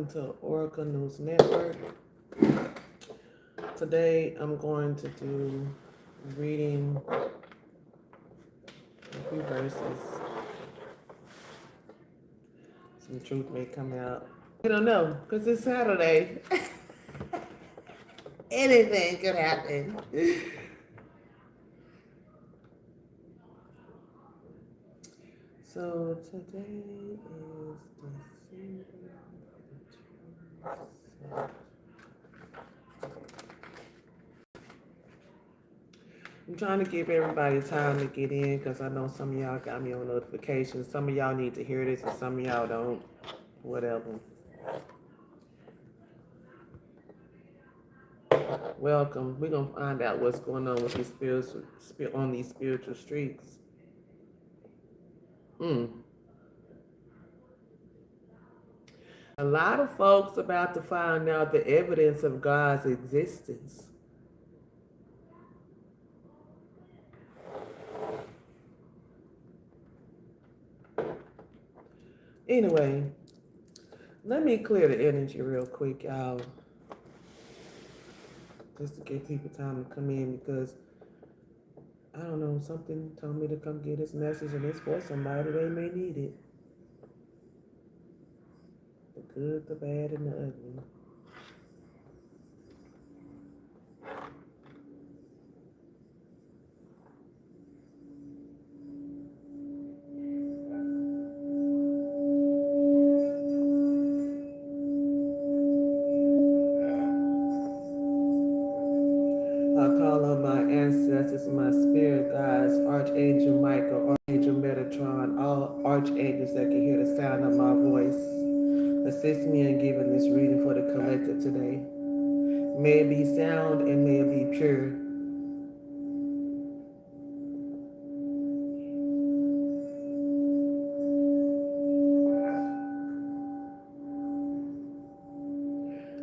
to Oracle News Network. Today I'm going to do reading a few verses. Some truth may come out. I don't know, because it's Saturday. Anything could happen. So today is December 27th. I'm trying to give everybody time to get in because I know some of y'all got me on notifications. Some of y'all need to hear this and some of y'all don't. Whatever. Welcome. We're going to find out what's going on with these spiritual streets. A lot of folks about to find out the evidence of God's existence. Anyway, let me clear the energy real quick, y'all. Just to give people time to come in because, I don't know, something told me to come get this message and it's for somebody. They may need it. The good, the bad, and the ugly. I call on my ancestors, my spirit guides, Archangel Michael, Archangel Metatron, all archangels that can hear the sound of my voice. Assist me in giving this reading for the collective today. May it be sound and may it be pure.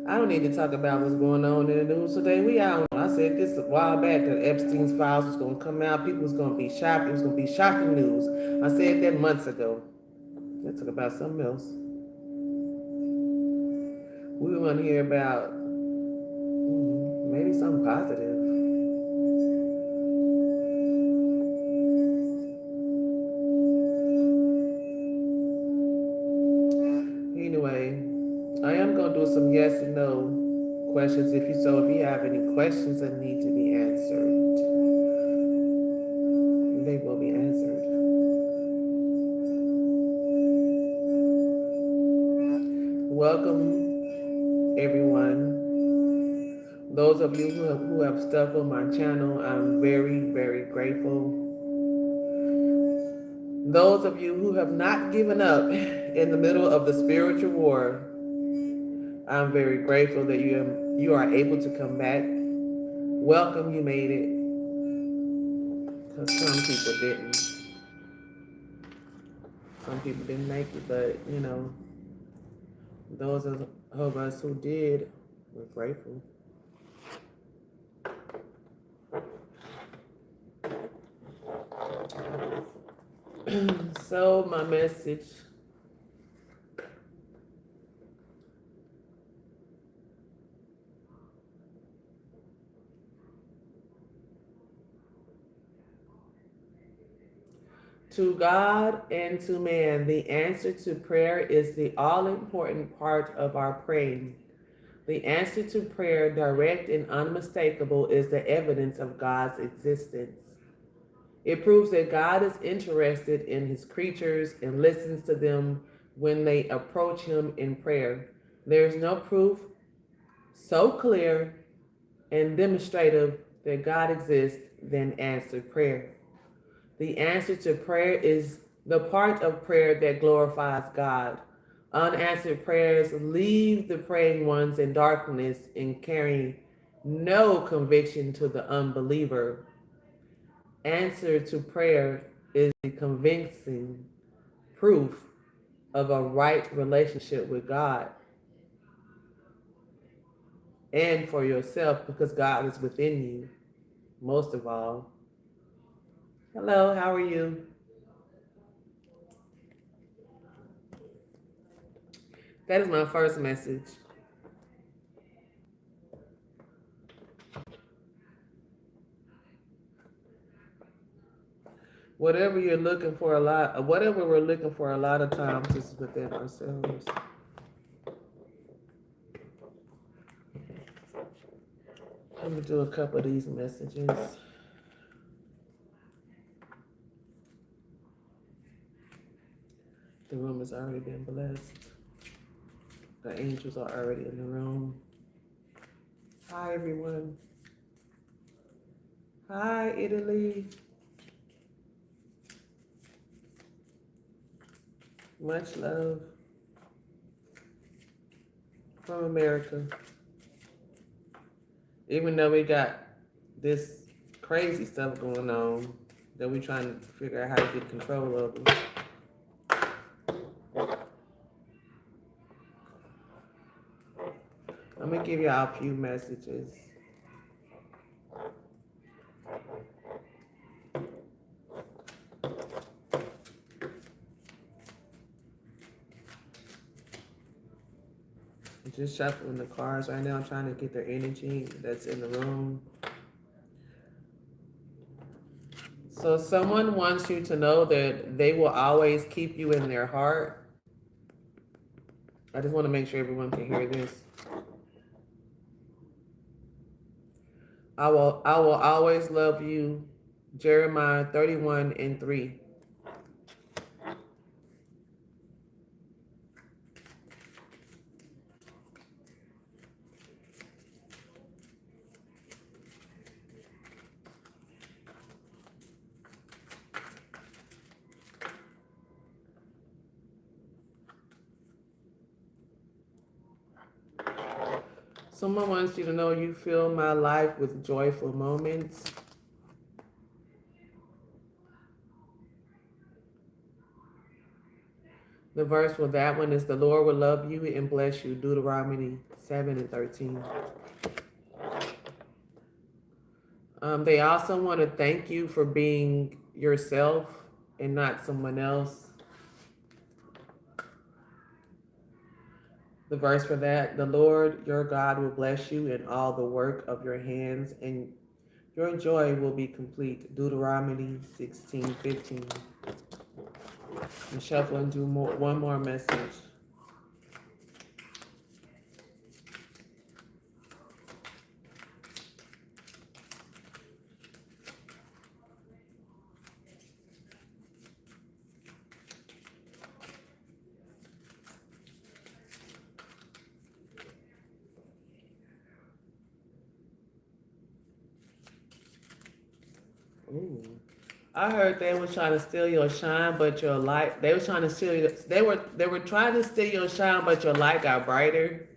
I don't need to talk about what's going on in the news today. We out. I said this a while back that Epstein's files was going to come out. People was going to be shocked. It was going to be shocking news. I said that months ago. Let's talk about something else. We were going to hear about maybe something positive. Anyway, I am going to do some yes and no questions. If you have any questions that need to be answered, they will be answered. Welcome, everyone. Those of you who have stuck on my channel, I'm very, very grateful. Those of you who have not given up in the middle of the spiritual war, I'm very grateful that you are able to come back. Welcome, you made it. Because some people didn't. Some people didn't make it, but you know, those of us who did, we're grateful. So my message to God and to man, the answer to prayer is the all-important part of our praying. The answer to prayer, direct and unmistakable, is the evidence of God's existence. It proves that God is interested in his creatures and listens to them when they approach him in prayer. There is no proof so clear and demonstrative that God exists than answered prayer. The answer to prayer is the part of prayer that glorifies God. Unanswered prayers leave the praying ones in darkness and carry no conviction to the unbeliever. Answer to prayer is the convincing proof of a right relationship with God and for yourself, because God is within you, most of all. Hello, how are you? That is my first message. Whatever you're looking for whatever we're looking for a lot of times is within ourselves. Let me do a couple of these messages. The room has already been blessed. The angels are already in the room. Hi, everyone. Hi, Italy. Much love from America. Even though we got this crazy stuff going on that we're trying to figure out how to get control over. I'm going to give y'all a few messages. I'm just shuffling the cards right now. I'm trying to get their energy that's in the room. So someone wants you to know that they will always keep you in their heart. I just want to make sure everyone can hear this. I will always love you. Jeremiah 31:3. Someone wants you to know you fill my life with joyful moments. The verse for that one is the Lord will love you and bless you. Deuteronomy 7:13. They also want to thank you for being yourself and not someone else. The verse for that, the Lord your God will bless you in all the work of your hands, and your joy will be complete. Deuteronomy 16:15. And shuffle and do one more message. Ooh. I heard they were trying to steal your shine, but your light. They were trying to steal. They were trying to steal your shine, but your light got brighter.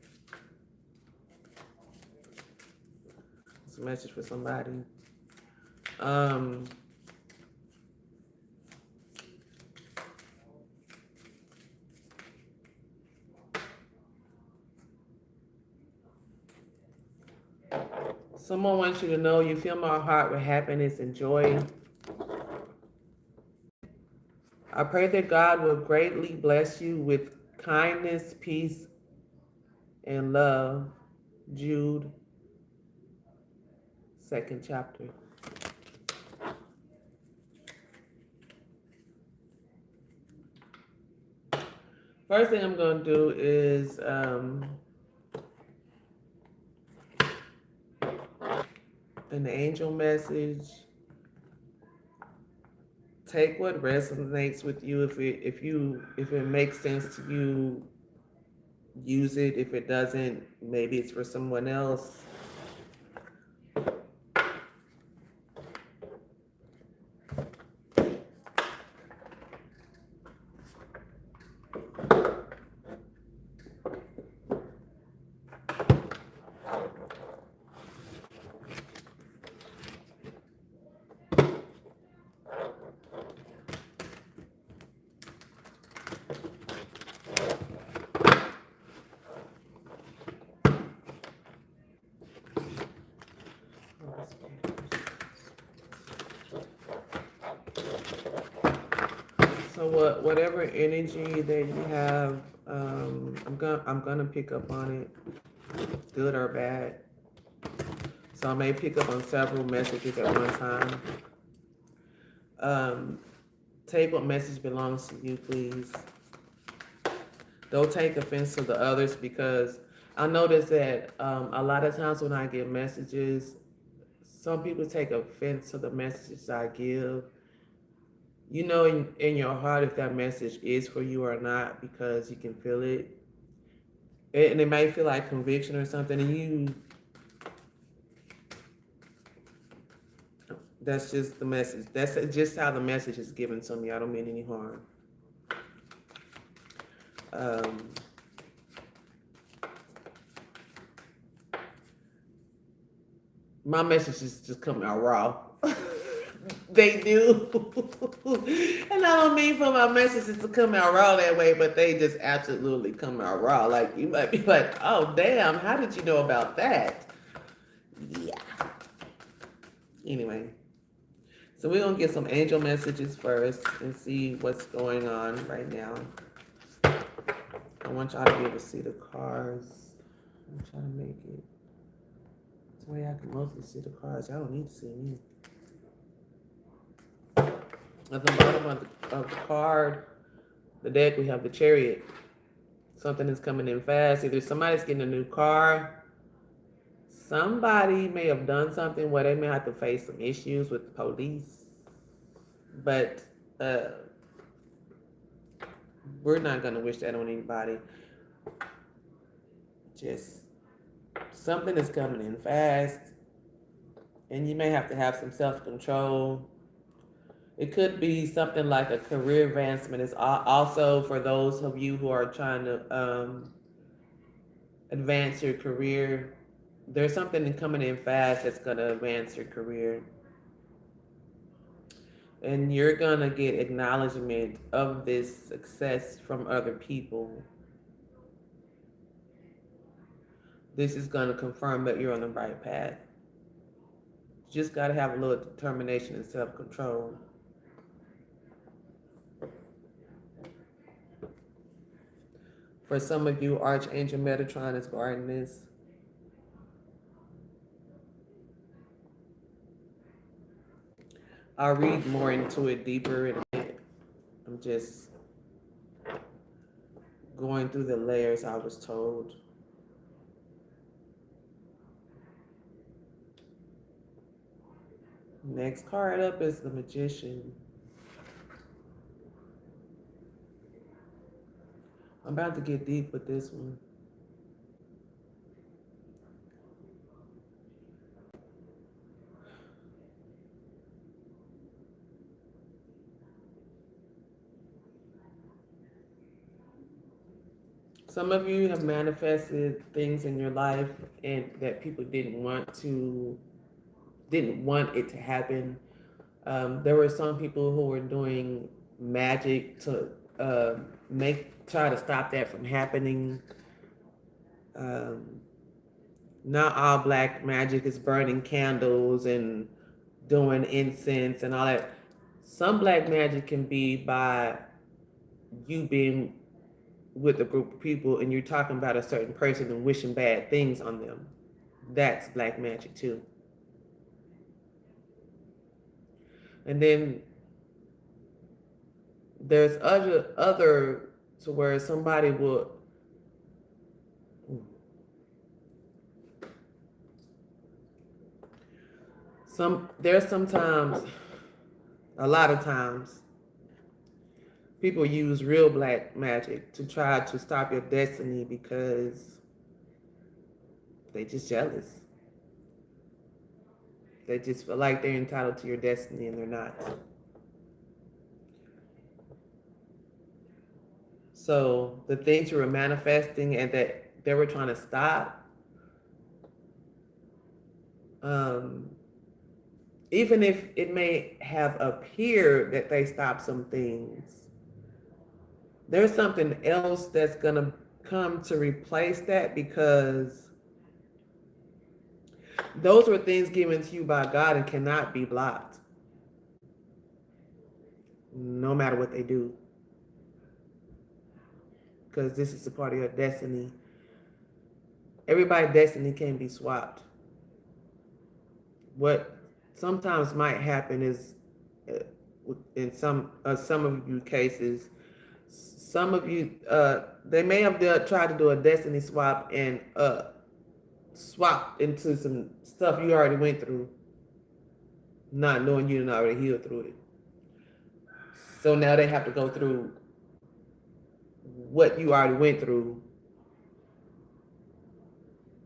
It's a message for somebody. Someone wants you to know you fill my heart with happiness and joy. I pray that God will greatly bless you with kindness, peace, and love. Jude, 2nd chapter. First thing I'm going to do is an angel message. Take what resonates with you. If it makes sense to you, use it. If it doesn't, maybe it's for someone else. So whatever energy that you have I'm gonna pick up on it, good or bad. So I may pick up on several messages at one time. Take what message belongs to you, please. Don't take offense to the others, because I notice that a lot of times when I get messages, some people take offense to the messages I give. You know, in your heart if that message is for you or not, because you can feel it. And it may feel like conviction or something, and that's just the message. That's just how the message is given to me. I don't mean any harm. Um, my messages just come out raw. They do. And I don't mean for my messages to come out raw that way, but they just absolutely come out raw. Like, you might be like, oh, damn, how did you know about that? Yeah. Anyway, so we're going to get some angel messages first and see what's going on right now. I want y'all to be able to see the cards. I'm trying to make it the way I can mostly see the cards. Y'all don't need to see me. At the bottom of the card, the deck, we have the Chariot. Something is coming in fast. Either somebody's getting a new car. Somebody may have done something where they may have to face some issues with the police. But we're not going to wish that on anybody. Just something is coming in fast. And you may have to have some self-control. It could be something like a career advancement. It's also for those of you who are trying to advance your career. There's something coming in fast that's going to advance your career. And you're going to get acknowledgement of this success from other people. This is going to confirm that you're on the right path. You just got to have a little determination and self-control. For some of you, Archangel Metatron is guarding this. I'll read more into it deeper in a minute. I'm just going through the layers I was told. Next card up is the Magician. I'm about to get deep with this one. Some of you have manifested things in your life and that people didn't want it to happen. There were some people who were doing magic to try to stop that from happening. Not all black magic is burning candles and doing incense and all that. Some black magic can be by you being with a group of people and you're talking about a certain person and wishing bad things on them. That's black magic too. And then there's other to where somebody will there's sometimes, a lot of times, people use real black magic to try to stop your destiny because they just jealous. They just feel like they're entitled to your destiny and they're not. So the things you were manifesting and that they were trying to stop, even if it may have appeared that they stopped some things, there's something else that's going to come to replace that, because those were things given to you by God and cannot be blocked, no matter what they do. because this is a part of your destiny. Everybody's destiny can be swapped. What sometimes might happen is, in some of you cases, some of you they may have tried to do a destiny swap and swap into some stuff you already went through, not knowing you didn't already heal through it. So now they have to go through what you already went through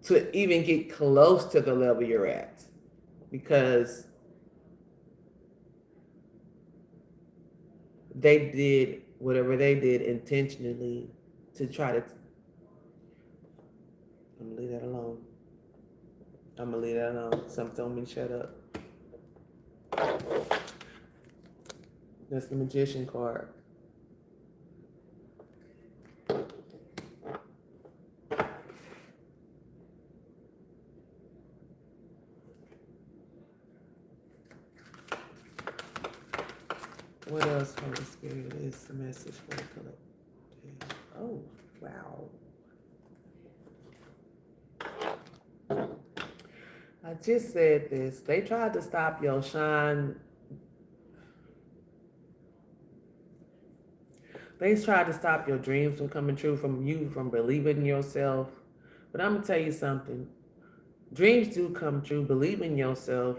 to even get close to the level you're at, because they did whatever they did intentionally to try to. I'm gonna leave that alone. I'm gonna leave that alone. Something told me to shut up. That's the Magician card. What else, Holy Spirit, is the message for the collective? Oh, wow. I just said this. They tried to stop your shine. They tried to stop your dreams from coming true, from you, from believing in yourself. But I'm going to tell you something. Dreams do come true. Believe in yourself.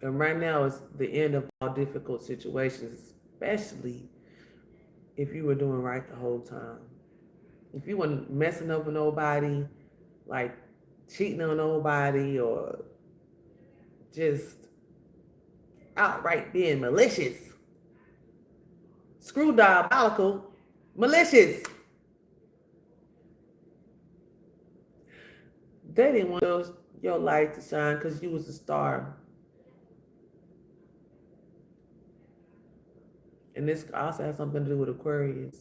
And right now is the end of all difficult situations, especially if you were doing right the whole time. If you weren't messing up with nobody, like cheating on nobody, or just outright being malicious, screw diabolical, malicious. They didn't want your light to shine because you was a star. And this also has something to do with Aquarius.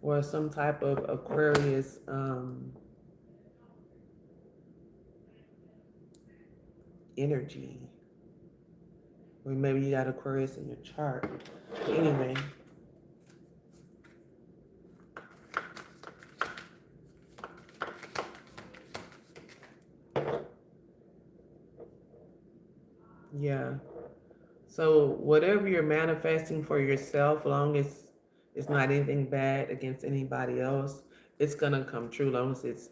Or some type of Aquarius energy. Or maybe you got Aquarius in your chart. But anyway. Yeah. So whatever you're manifesting for yourself, as long as it's not anything bad against anybody else, it's gonna come true. As long as it's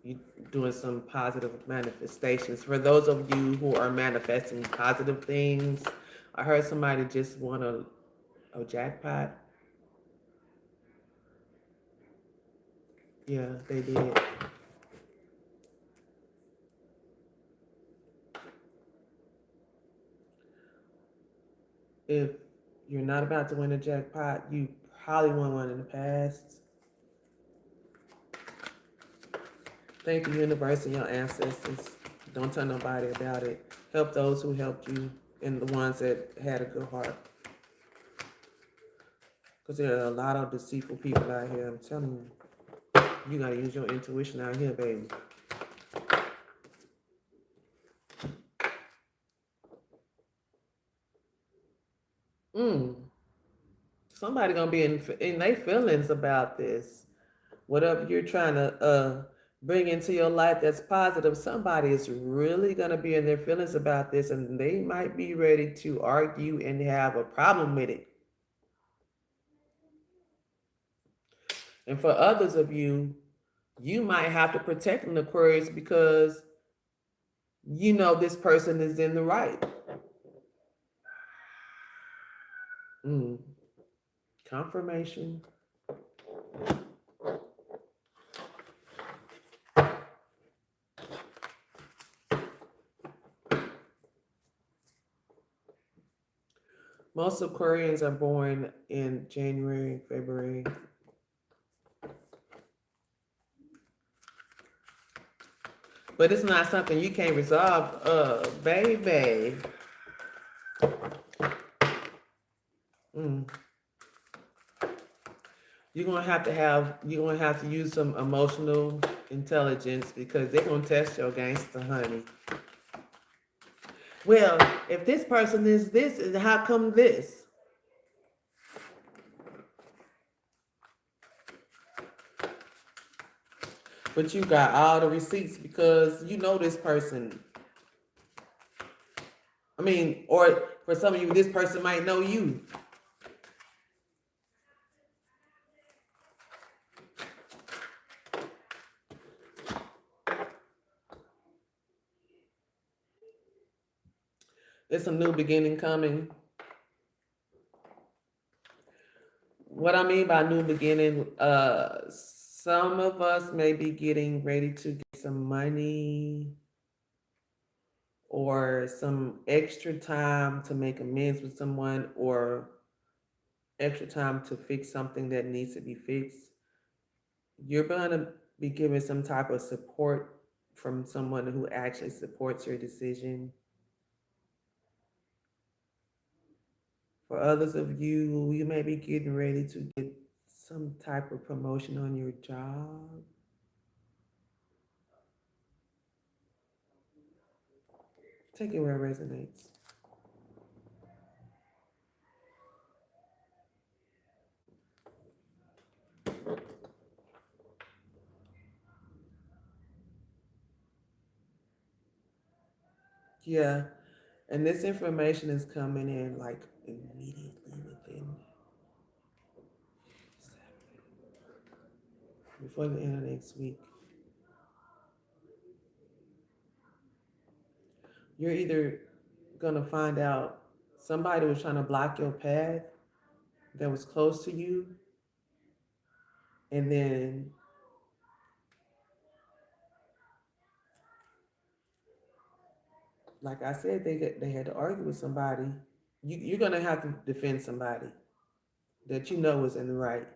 you doing some positive manifestations. For those of you who are manifesting positive things, I heard somebody just won a jackpot. Yeah, they did. If you're not about to win a jackpot, you probably won one in the past. Thank the universe and your ancestors. Don't tell nobody about it. Help those who helped you and the ones that had a good heart. Because there are a lot of deceitful people out here. I'm telling you, you got to use your intuition out here, baby. Somebody gonna be in their feelings about this. Whatever you're trying to bring into your life that's positive, somebody is really gonna be in their feelings about this, and they might be ready to argue and have a problem with it. And for others of you, you might have to protect an Aquarius because you know this person is in the right. Confirmation. Most Aquarians are born in January, February. But it's not something you can't resolve, baby. you're gonna have to use some emotional intelligence because they're gonna test your gangster, honey. Well, if this person is this, how come this? But you got all the receipts because you know this person. I mean, or for some of you, this person might know you. It's a new beginning coming. What I mean by new beginning, some of us may be getting ready to get some money or some extra time to make amends with someone or extra time to fix something that needs to be fixed. You're going to be given some type of support from someone who actually supports your decision. For others of you, you may be getting ready to get some type of promotion on your job. Take it where it resonates. Yeah, and this information is coming in like immediately within before the end of next week. You're either gonna find out somebody was trying to block your path that was close to you, and then like I said, they had to argue with somebody. You're gonna have to defend somebody that you know is in the right,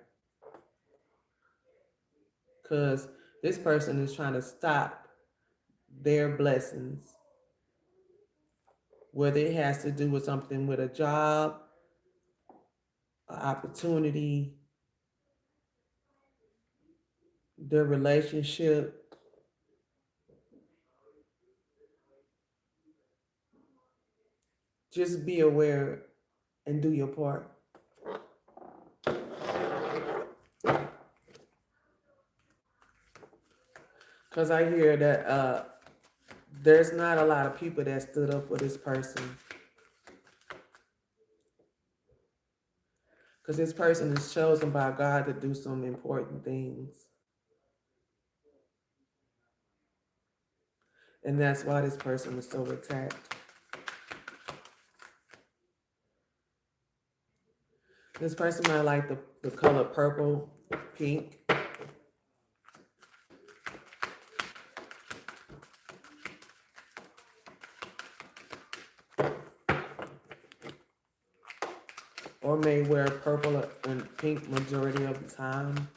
because this person is trying to stop their blessings, whether it has to do with something with a job, an opportunity, their relationship. Just be aware and do your part. Because I hear that there's not a lot of people that stood up for this person. Because this person is chosen by God to do some important things. And that's why this person is so attacked. This person might like the color purple, pink. Or may wear purple and pink majority of the time.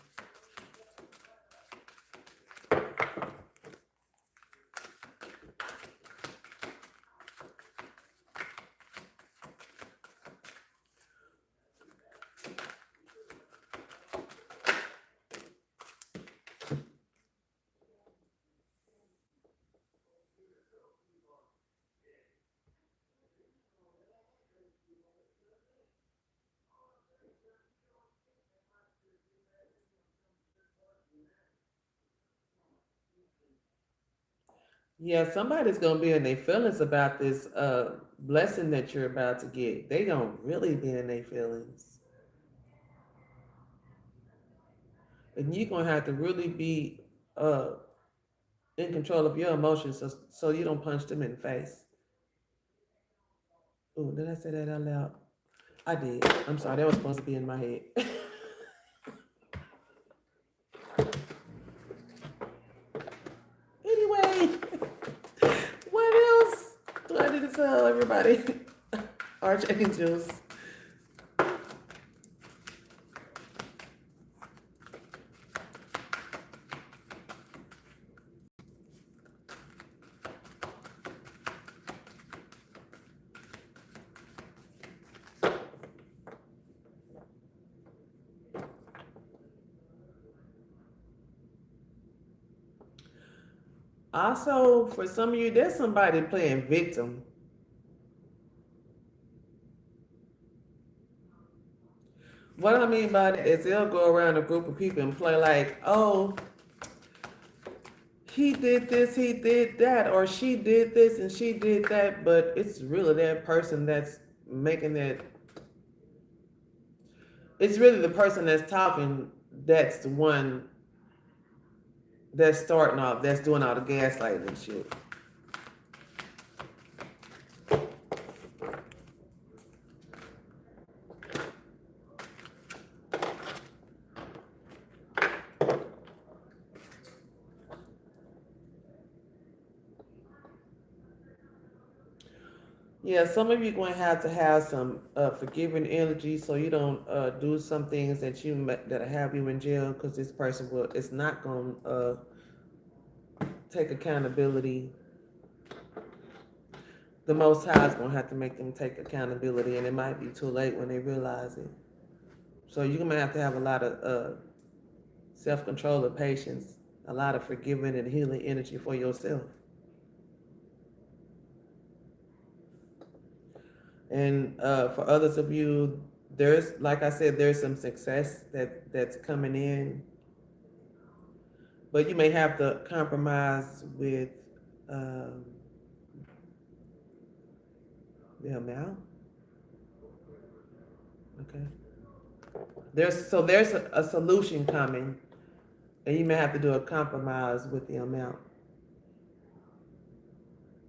Yeah, somebody's gonna be in their feelings about this blessing that you're about to get. They gonna really be in their feelings. And you're gonna have to really be uh in control of your emotions so you don't punch them in the face. Oh, did I say that out loud? I did. I'm sorry, that was supposed to be in my head. Anyway, what else do I need to tell everybody? Archangels. Also, for some of you, there's somebody playing victim. What I mean by that is they'll go around a group of people and play like, oh, he did this, he did that, or she did this and she did that, but it's really that person that's making that. It's really the person that's talking that's the one that's starting off, that's doing all the gaslighting and shit. Yeah, some of you going to have some forgiving energy, so you don't do some things that have you in jail, because this person will. It's not going to take accountability. The Most High is going to have to make them take accountability, and it might be too late when they realize it. So you're going to have a lot of self-control and patience, a lot of forgiving and healing energy for yourself. And for others of you, there's, like I said, there's some success that's coming in, but you may have to compromise with um, the amount. Okay. There's a solution coming, and you may have to do a compromise with the amount.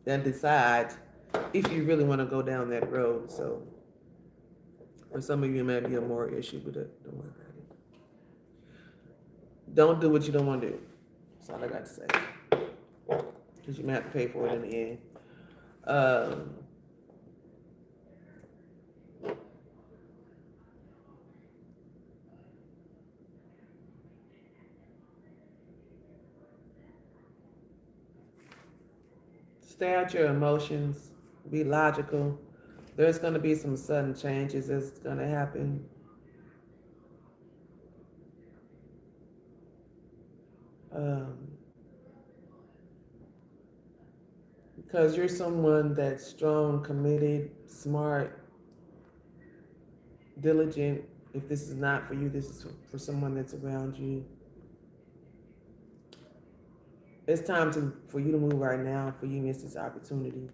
Then decide if you really want to go down that road. So for some of you, it may be a more issue with it. Don't worry about it. Don't do what you don't want to do. That's all I got to say. Because you may have to pay for it in the end. Stay out your emotions. Be logical. There's going to be some sudden changes that's going to happen. Because you're someone that's strong, committed, smart, diligent. If this is not for you, this is for someone that's around you. It's time for you to move right now, for you to miss this opportunity.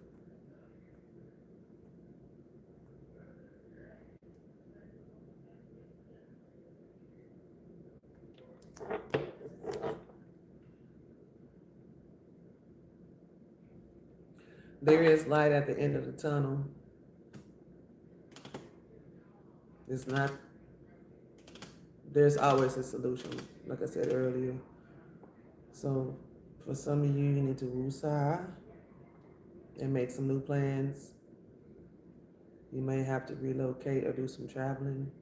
There is light at the end of the tunnel. It's not, there's always a solution, like I said earlier. So for some of you, you need to woosah and make some new plans. You may have to relocate or do some traveling.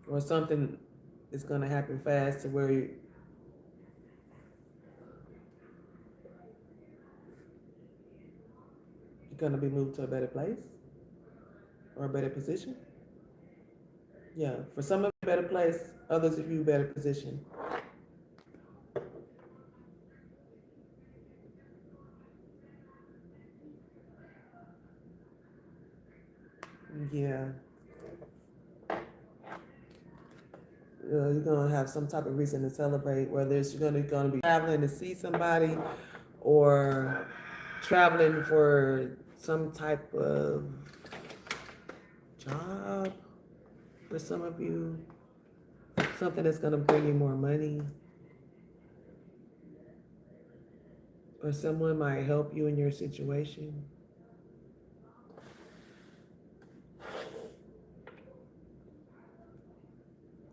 Or something is going to happen fast to where you're going to be moved to a better place or a better position. Yeah, for some of you, better place, others of you, better position. Yeah. You're going to have some type of reason to celebrate, whether it's you're going to be traveling to see somebody or traveling for some type of job for some of you, something that's going to bring you more money, or someone might help you in your situation.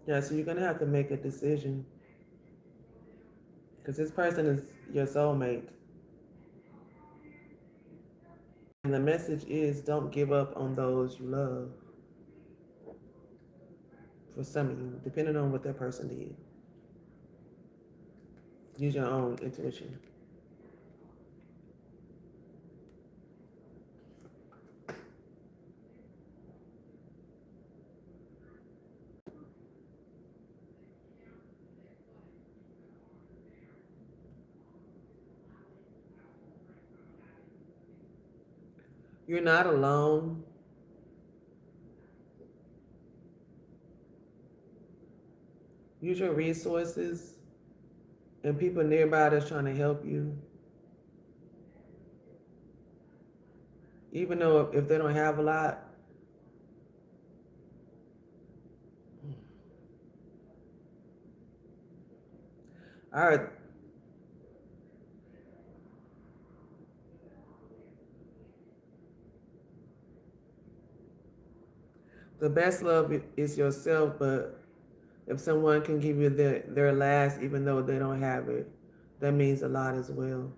Yeah, so you're going to have to make a decision, because this person is your soulmate. And the message is, don't give up on those you love. For some of you, depending on what that person did. Use your own intuition. You're not alone. Use your resources and people nearby that's trying to help you. Even though if they don't have a lot. All right. The best love is yourself, but if someone can give you their last, even though they don't have it, that means a lot as well.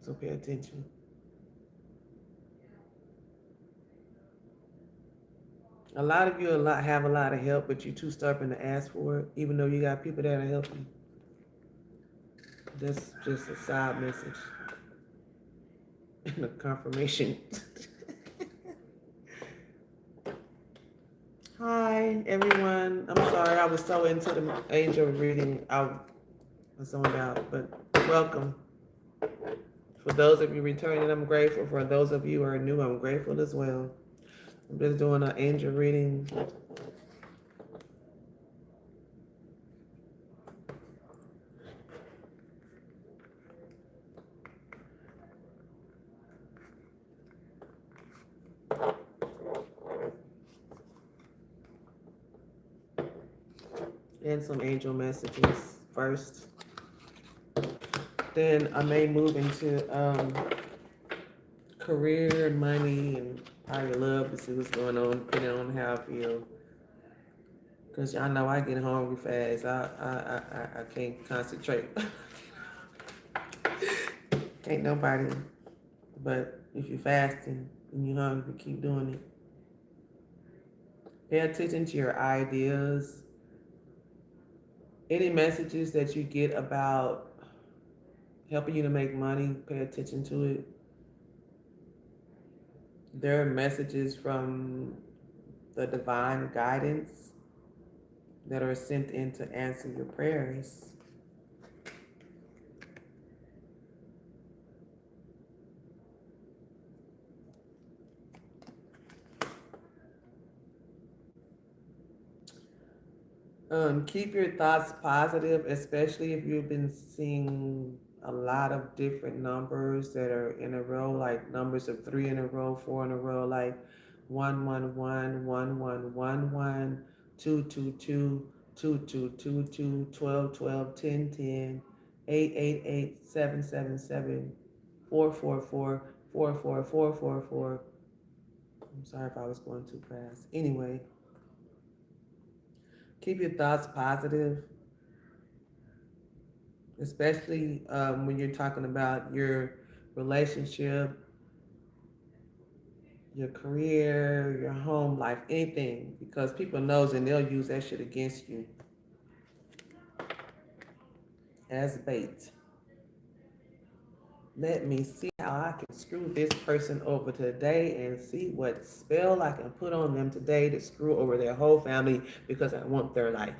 So pay attention. A lot of you have a lot of help, but you're too stubborn to ask for it, even though you got people that'll help you. That's just a side message and a confirmation. Hi, everyone. I'm sorry I was so into the angel reading. I zoned out, but welcome. For those of you returning, I'm grateful. For those of you who are new, I'm grateful as well. I'm just doing an angel reading. And some angel messages first. Then I may move into career, money, and probably love to see what's going on, depending on how I feel. Because y'all know I get hungry fast. I can't concentrate. Ain't nobody. But if you're fasting and you're hungry, keep doing it. Pay attention to your ideas. Any messages that you get about helping you to make money, pay attention to it. There are messages from the divine guidance that are sent in to answer your prayers. Keep your thoughts positive, especially if you've been seeing a lot of different numbers that are in a row, like numbers of 3 in a row, 4 in a row, like 111, 1111, 222, 2222, 1212, 1010, 888, 777, 444, 44444. I'm sorry if I was going too fast. Anyway. Keep your thoughts positive, especially when you're talking about your relationship, your career, your home life, anything, because people knows and they'll use that shit against you as bait. Let me see how I can screw this person over today and see what spell I can put on them today to screw over their whole family because I want their life.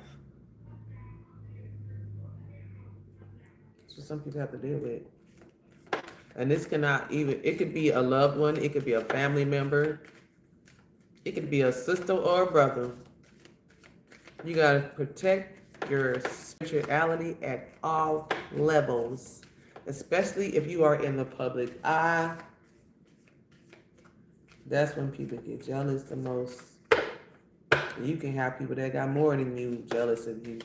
So some people have to deal with. And this cannot even, it could be a loved one, it could be a family member, it could be a sister or a brother. You gotta protect your spirituality at all levels, especially if you are in the public eye. That's when people get jealous the most. You can have people that got more than you jealous of you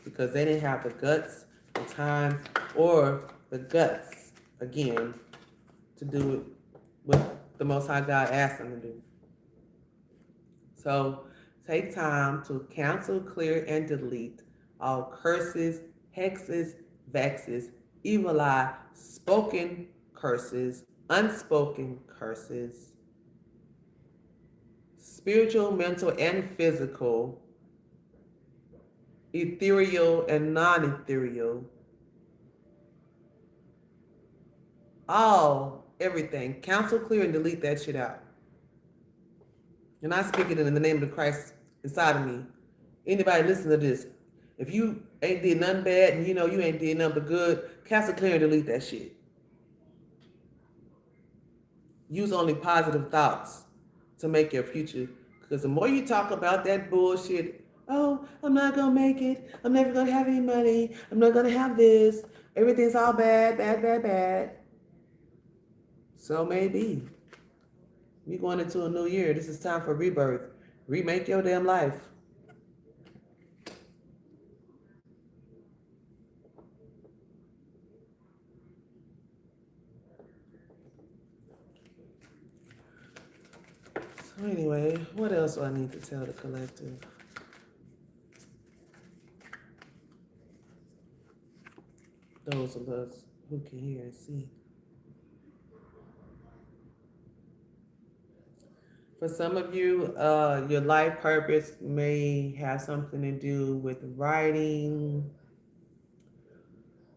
because they didn't have the guts, the time, or the guts, again, to do it what the Most High God asked them to do. So take time to cancel, clear, and delete all curses, hexes, vexes, evil eye, spoken curses, unspoken curses, spiritual, mental, and physical, ethereal and non-ethereal, everything. Cancel, clear, and delete that shit out. And I speak it in the name of the Christ inside of me. Anybody listen to this, if you ain't did nothing bad and you know you ain't did nothing but good, cancel, clear, and delete that shit. use only positive thoughts to make your future. Because the more you talk about that bullshit, oh, I'm not gonna make it. I'm never gonna have any money. I'm not gonna have this. Everything's all bad, bad, bad, bad. So maybe we going into a new year. This is time for rebirth. Remake your damn life. So anyway, what else do I need to tell the collective? Those of us who can hear and see. For some of you, your life purpose may have something to do with writing,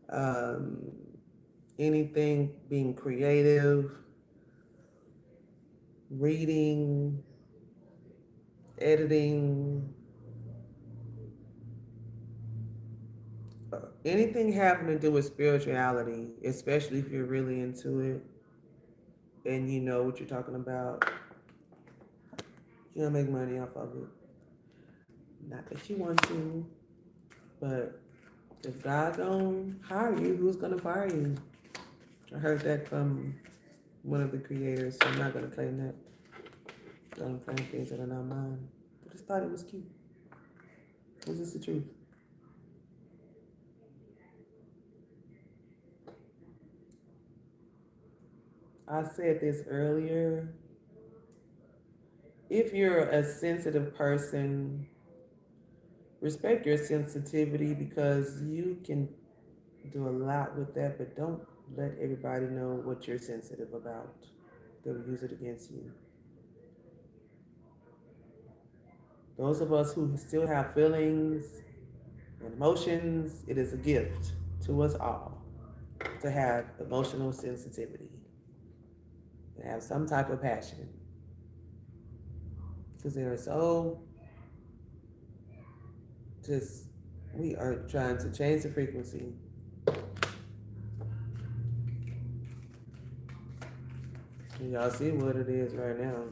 um, anything being creative, reading, editing, anything having to do with spirituality, especially if you're really into it and you know what you're talking about. You'll make money off of it. Not that you want to, but if God don't hire you, who's gonna fire you? I heard that from one of the creators, so I'm not gonna claim that. I don't claim things that are not mine. I just thought it was cute. Was this the truth? I said this earlier. If you're a sensitive person, respect your sensitivity because you can do a lot with that, but don't let everybody know what you're sensitive about. They'll use it against you. Those of us who still have feelings and emotions, it is a gift to us all to have emotional sensitivity and have some type of passion. Because they are so just, we are trying to change the frequency. And y'all see what it is right now.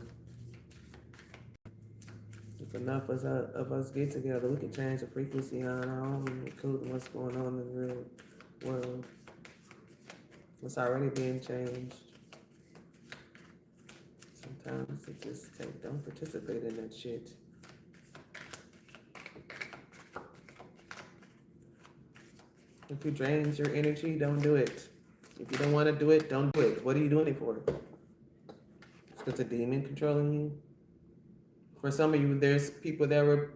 If enough of us get together, we can change the frequency on our own, including what's going on in the real world. What's already being changed. Sometimes it just don't participate in that shit. If it drains your energy, don't do it. If you don't want to do it, don't do it. What are you doing it for? It's because a demon controlling you. For some of you, there's people that were,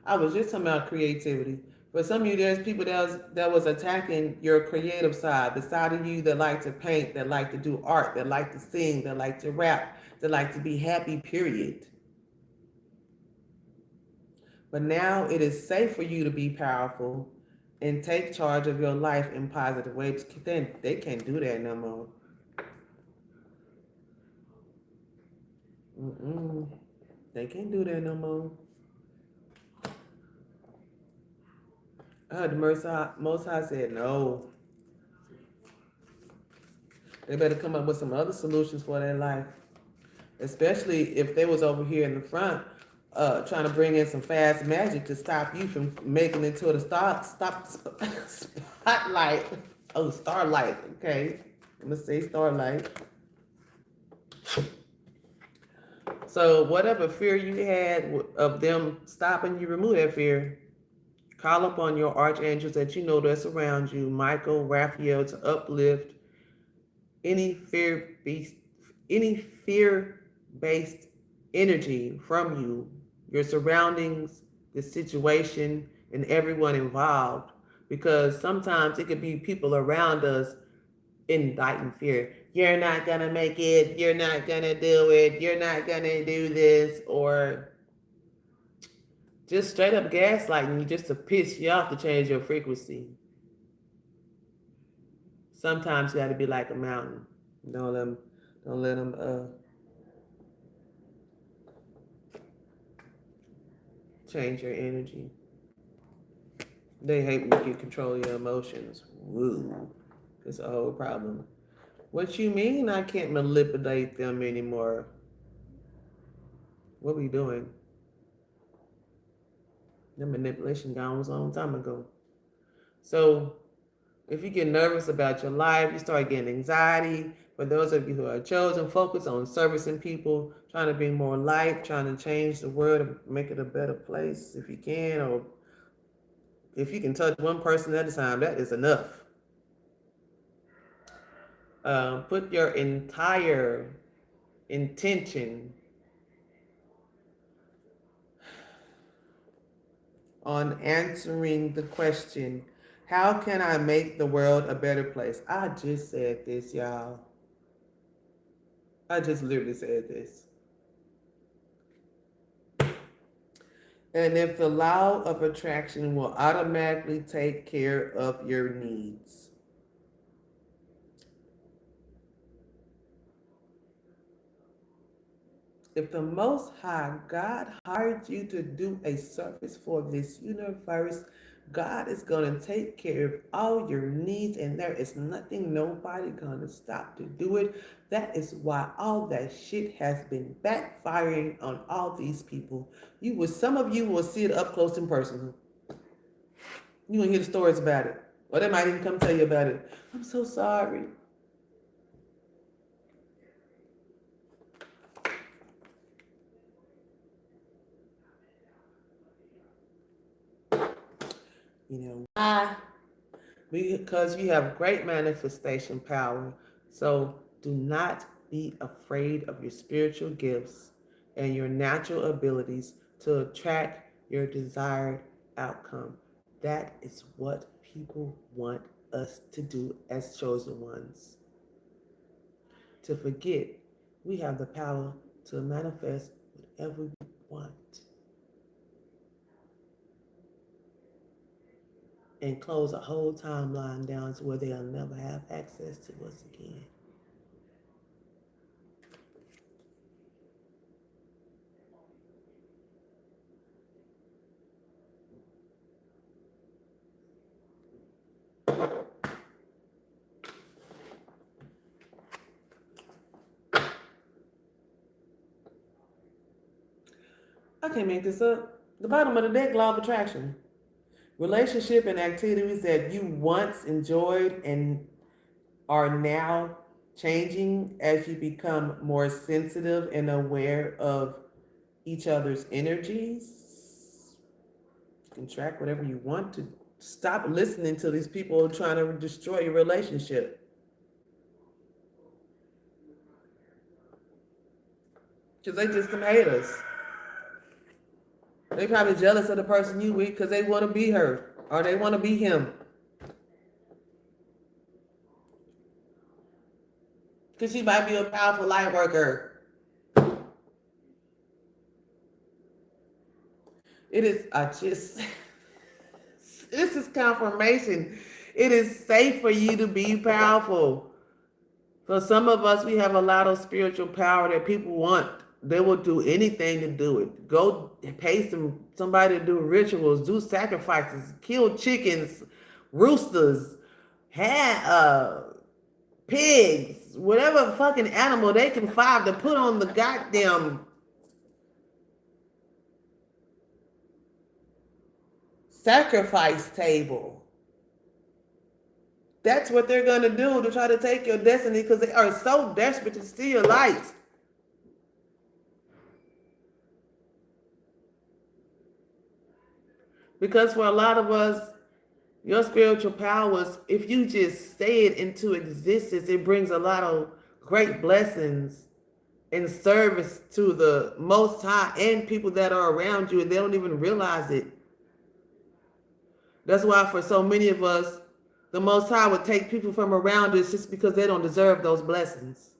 I was just talking about creativity. For some of you, there's people that was attacking your creative side, the side of you that like to paint, that like to do art, that like to sing, that like to rap, that like to be happy, period. But now it is safe for you to be powerful and take charge of your life in positive ways. Then they can't do that no more. They can't do that no more. The Most High said no. They better come up with some other solutions for their life. Especially if they was over here in the front trying to bring in some fast magic to stop you from making it to the spotlight. Oh, starlight. Okay. I'm going to say starlight. So whatever fear you had of them stopping you, remove that fear. Call upon your archangels that you know that's around you, Michael, Raphael, to uplift any fear-based energy from you, your surroundings, the situation, and everyone involved. Because sometimes it could be people around us indicting fear. You're not gonna make it, you're not gonna do it, you're not gonna do this, or just straight up gaslighting you just to piss you off to change your frequency. Sometimes you gotta be like a mountain. Don't let them change your energy. They hate when you can control your emotions. Woo. It's a whole problem. What you mean I can't manipulate them anymore? What we doing? The manipulation gone was a long time ago. So if you get nervous about your life, you start getting anxiety. For those of you who are chosen, focus on servicing people, trying to bring more light, trying to change the world and make it a better place if you can, or if you can touch one person at a time, that is enough. Put your entire intention on answering the question, how can I make the world a better place? I just said this, y'all. I just literally said this. And if the law of attraction will automatically take care of your needs. If the Most High God hired you to do a service for this universe, God is going to take care of all your needs, and there is nothing nobody going to stop to do it. That is why all that shit has been backfiring on all these people. Some of you will see it up close and personal. You will hear the stories about it, or they might even come tell you about it. I'm so sorry. You know why? Because you have great manifestation power. So do not be afraid of your spiritual gifts and your natural abilities to attract your desired outcome. That is what people want us to do as chosen ones. To forget we have the power to manifest whatever we want. And close a whole timeline down to where they'll never have access to us again. I can't make this up. The bottom of the deck, law of attraction. Relationship and activities that you once enjoyed and are now changing as you become more sensitive and aware of each other's energies. You can track whatever you want to. Stop listening to these people trying to destroy your relationship. Because they just some haters. They probably jealous of the person you with because they want to be her or they want to be him. Because she might be a powerful light worker. It is, this is confirmation. It is safe for you to be powerful. For some of us, we have a lot of spiritual power that people want. They will do anything to do it. Go pay somebody to do rituals, do sacrifices, kill chickens, roosters, pigs, whatever fucking animal they can find to put on the goddamn sacrifice table. That's what they're going to do to try to take your destiny because they are so desperate to steal your light. Because for a lot of us, your spiritual powers, if you just say it into existence, it brings a lot of great blessings and service to the Most High and people that are around you, and they don't even realize it. That's why for so many of us, the Most High would take people from around us just because they don't deserve those blessings.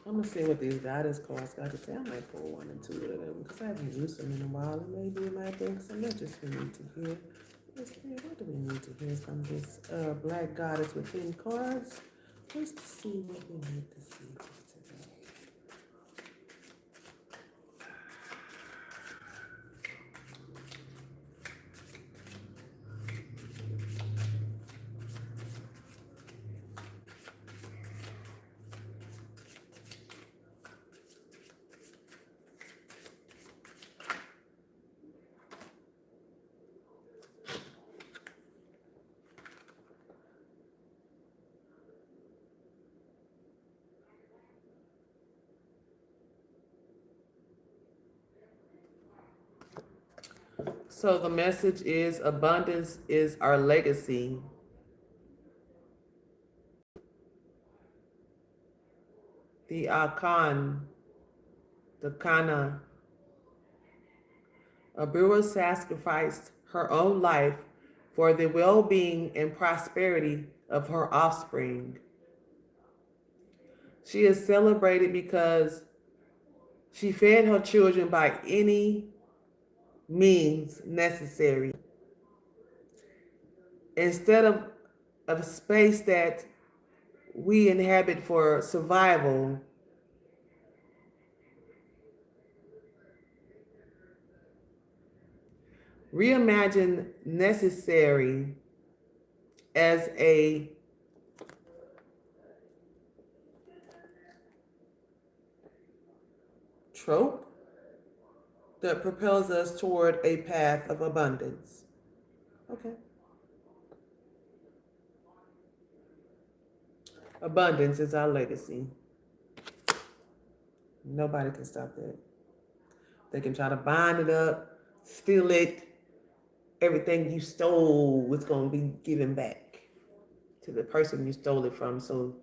I'm gonna see what these guidance cards got to say. I might pull one and two of them because I haven't used them in a while, and maybe it might bring some messages for me to hear. Let's see, what do we need to hear from this Black Goddess Within cards? Just to see what we need to see today. So the message is abundance is our legacy. The Akan, the Kana, Abura sacrificed her own life for the well-being and prosperity of her offspring. She is celebrated because she fed her children by any means necessary. Instead of a space that we inhabit for survival, reimagine necessary as a trope that propels us toward a path of abundance. Okay. Abundance is our legacy. Nobody can stop that. They can try to bind it up, steal it. Everything you stole is going to be given back to the person you stole it from. So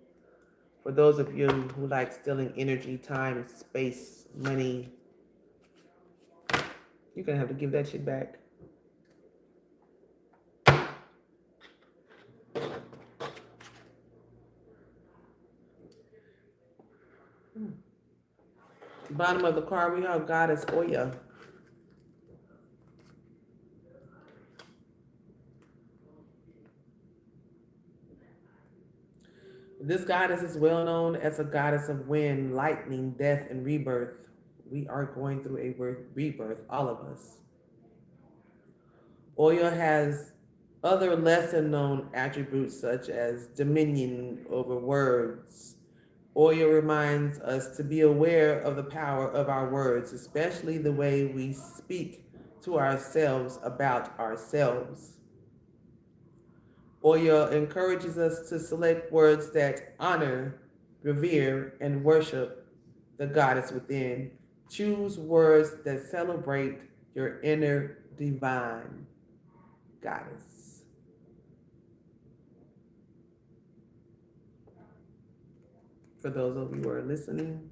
for those of you who like stealing energy, time, space, money, you're going to have to give that shit back. Bottom of the card, we have Goddess Oya. This goddess is well known as a goddess of wind, lightning, death, and rebirth. We are going through a rebirth, all of us. Oya has other lesser known attributes such as dominion over words. Oya reminds us to be aware of the power of our words, especially the way we speak to ourselves about ourselves. Oya encourages us to select words that honor, revere, and worship the goddess within. Choose words that celebrate your inner divine goddess. For those of you who are listening,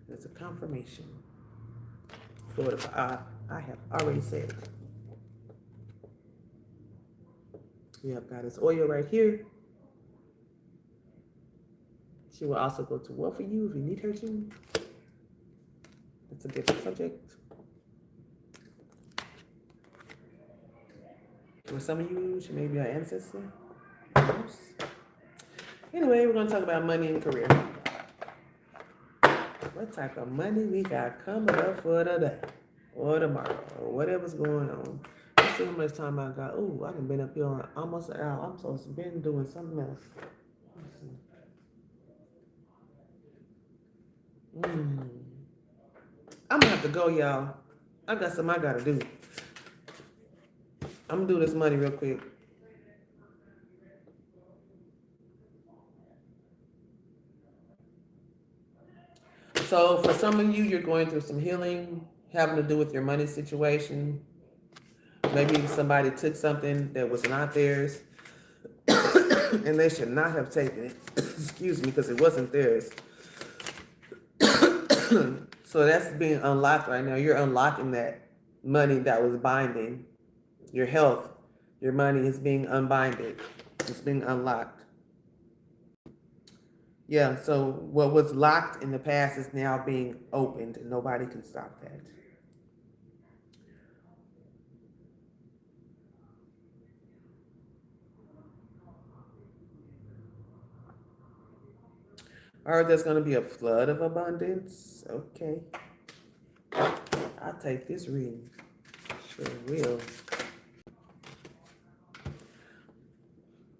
there's a confirmation for what I have already said. We have Goddess Oya right here. She will also go to war for you if you need her to. That's a different subject. For some of you, she may be our ancestor. Anyway, we're going to talk about money and career. What type of money we got coming up for today or tomorrow or whatever's going on. Let's see how much time I got. Ooh, I done been up here on almost an hour. I'm supposed to been doing something else. I'm gonna have to go, y'all. I got something I gotta do. I'm gonna do this money real quick. So for some of you, you're going through some healing having to do with your money situation. Maybe somebody took something that was not theirs and they should not have taken it. Excuse me, because it wasn't theirs. So that's being unlocked right now. You're unlocking that money that was binding. Your health, your money is being unbinded. It's being unlocked. Yeah, so what was locked in the past is now being opened, and nobody can stop that. I heard there's going to be a flood of abundance. Okay. I'll take this reading. Sure will.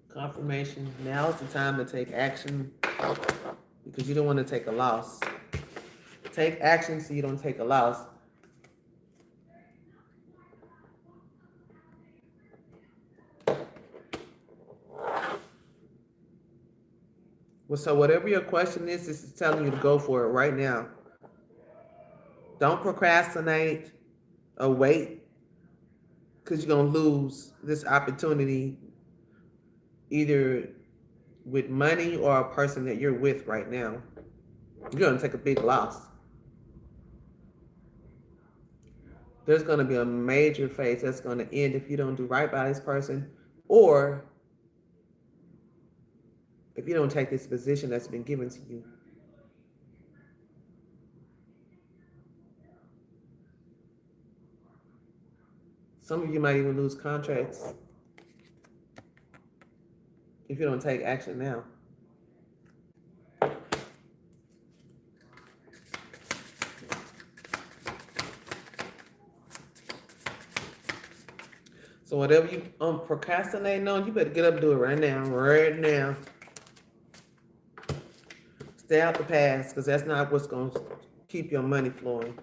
Confirmation. Now is the time to take action because you don't want to take a loss. Take action so you don't take a loss. Well, so whatever your question is, this is telling you to go for it right now. Don't procrastinate or wait because you're going to lose this opportunity either with money or a person that you're with right now. You're going to take a big loss. There's going to be a major phase that's going to end if you don't do right by this person, or if you don't take this position that's been given to you. Some of you might even lose contracts if you don't take action now. So whatever you procrastinating on, you better get up and do it right now. Right now. Stay out the past, because that's not what's going to keep your money flowing.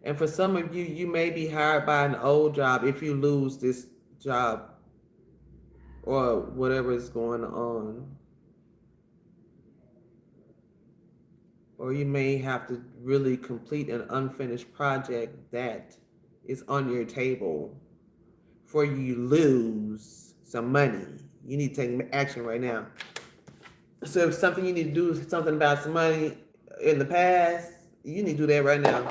And for some of you, you may be hired by an old job if you lose this job or whatever is going on. Or you may have to really complete an unfinished project that is on your table before you lose some money. You need to take action right now. So if something you need to do, something about some money in the past, you need to do that right now.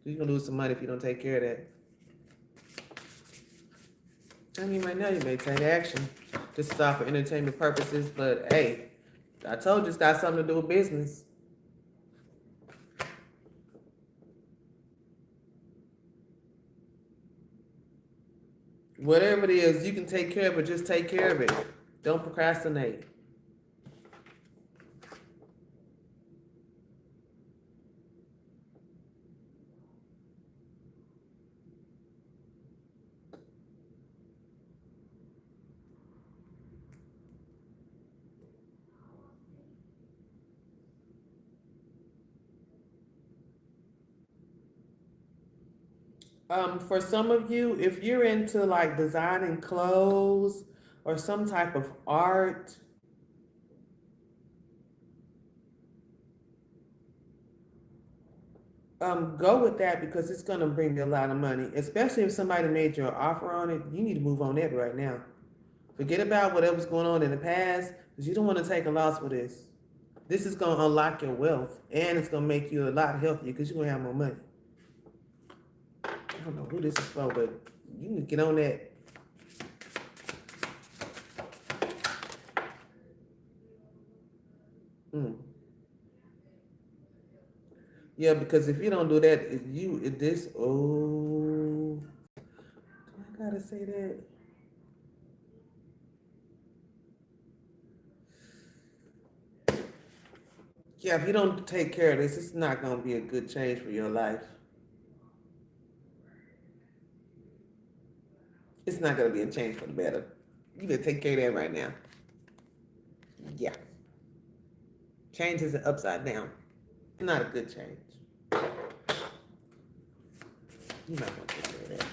You're going to lose some money if you don't take care of that. I mean, right now you may take action. This is all for entertainment purposes, but hey, I told you it's got something to do with business. Whatever it is, you can take care of it. Just take care of it. Don't procrastinate. For some of you, if you're into like designing clothes or some type of art, go with that because it's going to bring you a lot of money. Especially if somebody made you an offer on it, you need to move on that right now. Forget about whatever's going on in the past because you don't want to take a loss for this. This is going to unlock your wealth and it's going to make you a lot healthier because you're going to have more money. I don't know who this is for, but you can get on that. Yeah, because if you don't do that, do I gotta say that? Yeah, if you don't take care of this, it's not gonna be a good change for your life. It's not gonna be a change for the better. You better take care of that right now. Yeah. Change is upside down. Not a good change. You might want to take care of that.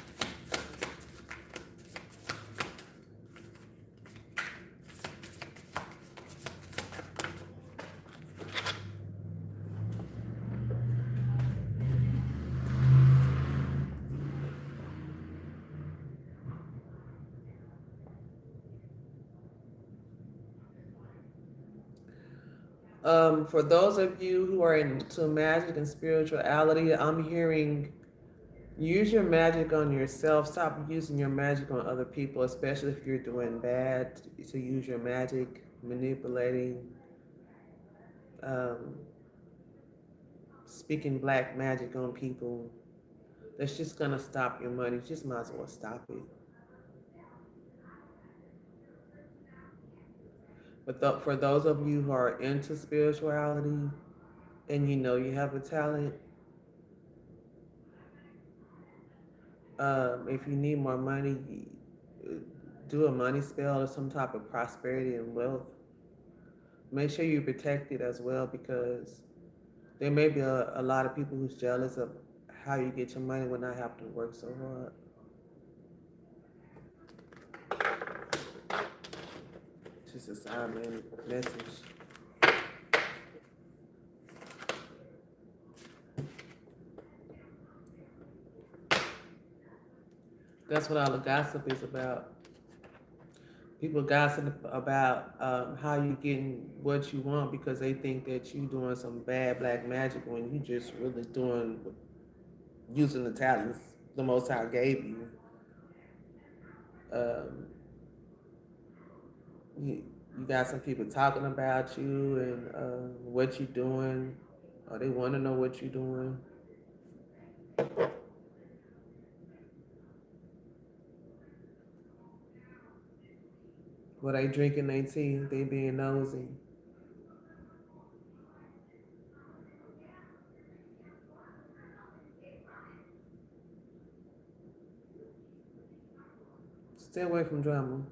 For those of you who are into magic and spirituality, I'm hearing use your magic on yourself. Stop using your magic on other people, especially if you're doing bad. To use your magic, manipulating, um, speaking black magic on people. That's just gonna stop your money. You just might as well stop it. But for those of you who are into spirituality and you know you have a talent, if you need more money, do a money spell or some type of prosperity and wealth. Make sure you protect it as well, because there may be a lot of people who's jealous of how you get your money when I have to work so hard. Just a silent message. That's what all the gossip is about. People gossip about how you getting what you want because they think that you doing some bad black magic when you just really using the talents the Most High gave you. Um, you got some people talking about you and what you're doing, or they want to know what you're doing. What they drinking their tea, they being nosy. Stay away from drama.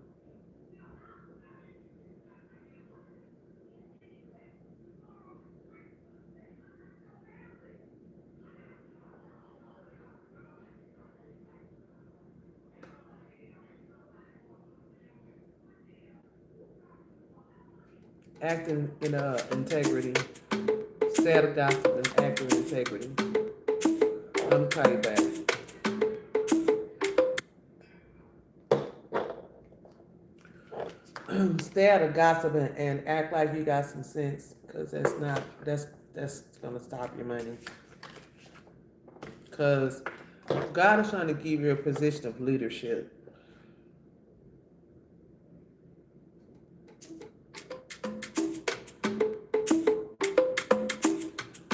Act in integrity. Stay out of gossip and act in integrity. I'm call you back. Stay out of gossip and act like you got some sense, because that's gonna stop your money. Because God is trying to give you a position of leadership.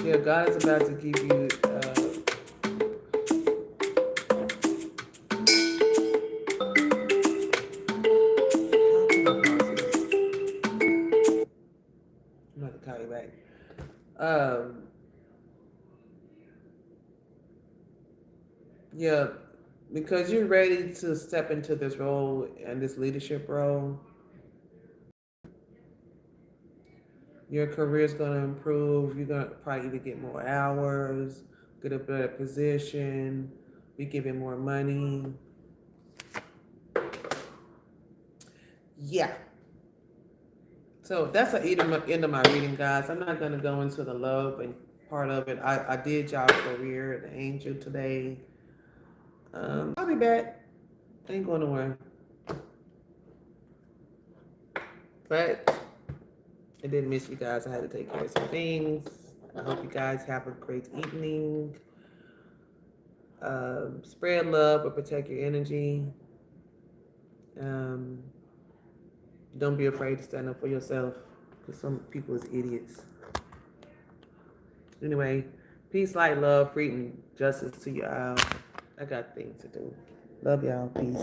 Yeah, God is about to give you I'm about to call you back. Yeah, because you're ready to step into this role and this leadership role. Your career is going to improve. You're going to probably either get more hours, get a better position, be given more money. Yeah. So that's the end of my reading, guys. I'm not going to go into the love and part of it. I did y'all career, the angel today. I'll be back. Ain't going nowhere. But I didn't miss you guys. I had to take care of some things. I hope you guys have a great evening. Spread love, but protect your energy. Don't be afraid to stand up for yourself, because some people is idiots. Anyway, peace, light, love, freedom, justice to you all. I got things to do. Love y'all. Peace.